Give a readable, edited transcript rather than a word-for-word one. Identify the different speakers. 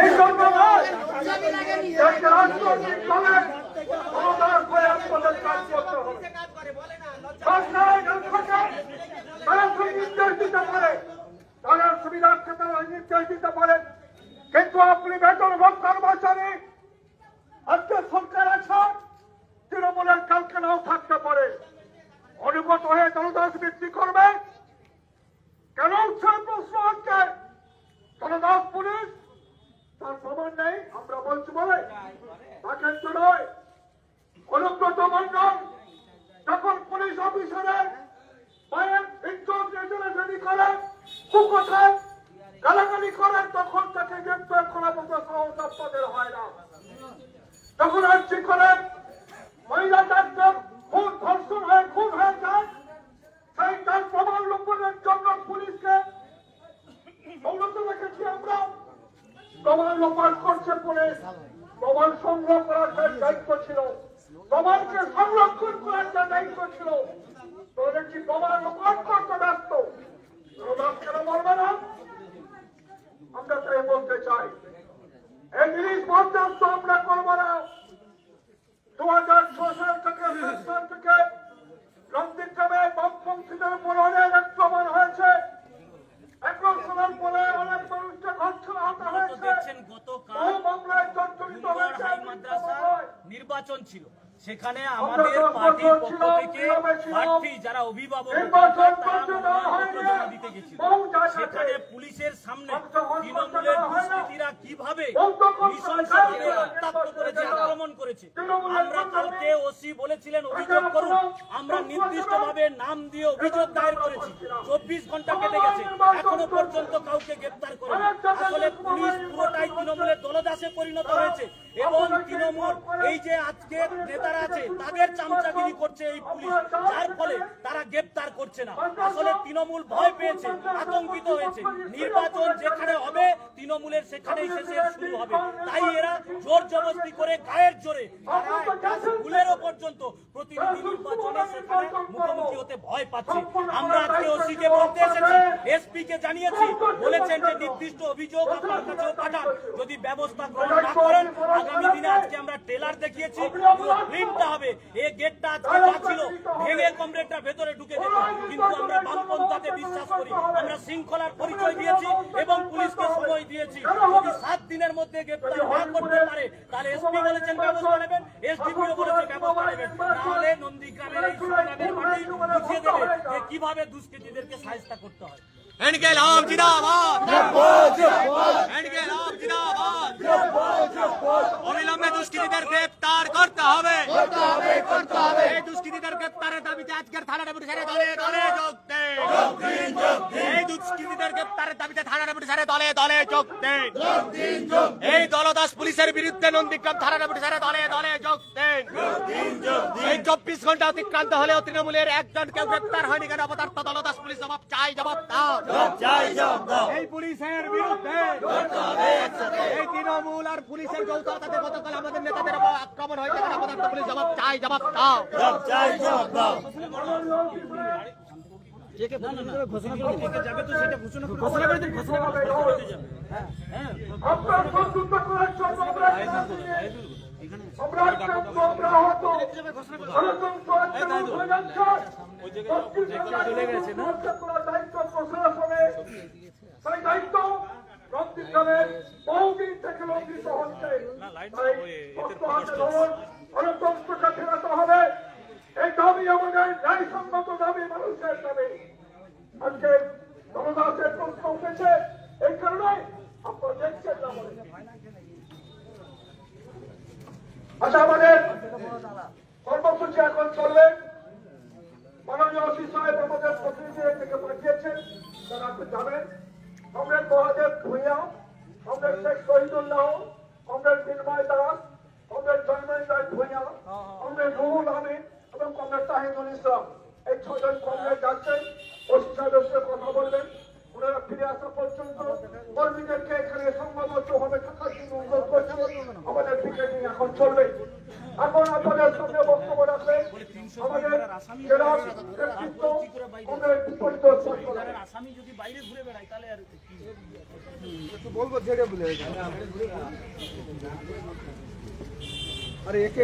Speaker 1: এই জন্য নয়, রাজনৈতিক দলের ক্ষমতার হয়ে আপনাদের কাজ করতে হবে। নির্দেশ দিতে পারে, তাদের সুবিধার্থে তারা নির্দেশ দিতে পারেন, কিন্তু আপনি বেতনভোগ কর্মচারী, আজকে সরকার আছে, তৃণমূলের কালকে নাও থাকতে পারে, অনুগত হয়ে দলদাস বৃদ্ধি করবে কেন? সেই প্রশ্ন হচ্ছে দলদাস পুলিশ তার প্রমাণ নেই, আমরা বলছি বলে তাকে নয়। অনুব্রত মন্ডল যখন পুলিশ অফিসারের পায়ের ইন্টারনেশনালি করে, কুকথায় গালাগালি করেন, তখন তাকে গ্রেপ্তার করার মতো সাহস আপনাদের হয় না। যখন আর্জি করেন মহিলা ডাক্তার খুন ধর্ষণ হয়ে খুন হয়ে যায়, সেই তার প্রমাণ লোপনের জন্য পুলিশকে অবনত রেখেছি আমরা। প্রমাণ লোপাট করছে পুলিশ, প্রমাণ সংগ্রহ করার দায়িত্ব ছিল, প্রমাণকে সংরক্ষণ করার দায়িত্ব ছিল, তো দেখছি প্রমাণ লোপাট করতে ব্যস্ত। কেন বলবে না? আমরা তাই বলতে চাই, এই জিনিস বরদাস্ত আমরা করবো না। 2006 সাল থেকে নন্দীগ্রামে বামপন্থীদের উপর অনেক আক্রমণ হয়েছে, এখন শোনার পরে অনেক মানুষকে ঘটছে আহত হয়েছে, মামলায় জর্জরিত হয়েছে।
Speaker 2: নির্বাচন ছিল, সেখানে আমাদের পার্টির পক্ষ থেকে প্রার্থী যারা অভিভাবক দিতে গেছিল, সেখানে পুলিশের সামনে তৃণমূলের দুষ্কৃতীরা কিভাবে নৃশংসভাবে রক্তাক্ত করেছে, আক্রমণ করেছে। আমরা কালকে ওসি বলেছিলেন অভিযোগ করুন, আমরা নির্দিষ্টভাবে নাম দিয়ে অভিযোগ দায়ের করেছি। 24 ঘন্টা কেটে গেছে, এখনো পর্যন্ত কাউকে গ্রেপ্তার করেনি। আসলে পুলিশ পুরোটাই তৃণমূলের দলদাসে পরিণত হয়েছে এবং তৃণমূল এই যে আজকে নেতারা আছে তাদের চামচাগিরি করছে এই পুলিশ, যার ফলে তারা গ্রেপ্তার করছে না। আসলে তৃণমূল ভয় পেয়েছে, আতঙ্কিত হয়েছে। নির্বাচন যেখানে হবে তৃণমূলের সেখানেই শেষে শুরু হবে, তাই এরা জোর জবরদস্তি করে গায়ের জোরে স্কুলেরও পর্যন্ত প্রতিনিধি নির্বাচনে সেখানে মুখোমুখি হতে ভয় পাচ্ছে। আমরা আজকে ওসিকে বলতে এসেছি, এসপি কে জানিয়েছি, বলেছেন যে নির্দিষ্ট অভিযোগ আপনার কাছেও পাঠান, যদি ব্যবস্থা গ্রহণ না করেন আগামী দিনে আজকে আমরা ট্রেলার দেখিয়েছি, ফিল্মটা হবে। এই গেটটা আজকে যা ছিল ভেঙে কমরেডরা ভেতরে ঢুকে যেত, কিন্তু আমরা বামপন্থাতে বিশ্বাস করি। আমরা শৃঙ্খলার পরিচয় দিয়েছি এবং পুলিশকে সময় দিয়েছি, যদি 7 দিনের মধ্যে গ্রেপ্তার না করতে পারে তাহলে এসপি বলেছেন ব্যবস্থা নেবেন, এসডিপিও বলেছে ব্যবস্থা নেবেন, তাহলে নন্দীগ্রামের এই সুনামের মাটি বুঝিয়ে দেবে যে কিভাবে দুষ্কৃতীদেরকে সাহায্য করতে হয়।
Speaker 3: ইনকিলাব জিন্দাবাদ, ইনকিলাব জিন্দাবাদ। অবিলম্বে দুষ্কৃতীদের গ্রেপ্তার করতে হবে, এই দুষ্কৃতীদের গ্রেপ্তারের দাবিতে আজকের থানা ডেপুটি স্যারের দলে দলে যোগ দেন। এই দুষ্কৃতীদের গ্রেপ্তারের দাবিতে থানা ডেপুটি স্যারের দলে দলে যোগ দেন। এই দলদাস পুলিশের বিরুদ্ধে নন্দীগ্রাম থানা ডেপুটি স্যারের দলে দলে যোগ দেন। এই 24 ঘন্টা অতিক্রান্ত হলেও তৃণমূলের একজনকে গ্রেপ্তার হয়নি কেন? অপদার্থ দলদাস পুলিশ জবাব চাই, জবাব দাও। এই পুলিশের বিরুদ্ধে এই তৃণমূল আর পুলিশের যৌথতাতে গতকাল আমাদের নেতাদের আক্রমণ হয়েছে, অপদার্থ পুলিশ জবাব চাই, জবাব দাও।
Speaker 1: বহুদিন থেকে লঙ্ঘিত হচ্ছে, গণতন্ত্রকে ফেরাতে হবে। এই দাবি আমাদের ন্যায়সঙ্গত দাবি, মানুষের দাবি। আজকে দলদাসের প্রশ্ন উঠেছে, এই কারণে আপনারা দেখছেন না বলে। আচ্ছা, আমাদের কর্মসূচি এখন চলবে। মাননীয় ওসি সাহেব আমাদের প্রতিনিধিদের থেকে পাঠিয়েছেন, তারা আপনি যাবেন। Comrade Mahadev Bhuiyan, comrade Sheikh Shahidullah, comrade Binmoy Das, comrade Joymoy Roy Bhuiyan, comrade Ruhul Amin এবং কমরেড তাহিদুল ইসলাম, এই 6 জন কমরেড যাচ্ছেন। ওসি সাহেবের সাথে কথা বলবেন। ওনারা ফিরে আসা পর্যন্ত কর্মীদেরকে এখানে সংবাদবদ্ধভাবে থাকার জন্য অনুরোধ করছি। আমাদের পিকেটিং এখন চলবে। এখন আপনাদের সামনে বক্তব্য রাখবেন আমাদের জেলা নেতৃত্ব কমরেড বিপরীত।
Speaker 2: আসামি যদি বাইরে ঘুরে বেড়ায় তাহলে আর
Speaker 1: বলবো ছেড়ে বলে আরে একে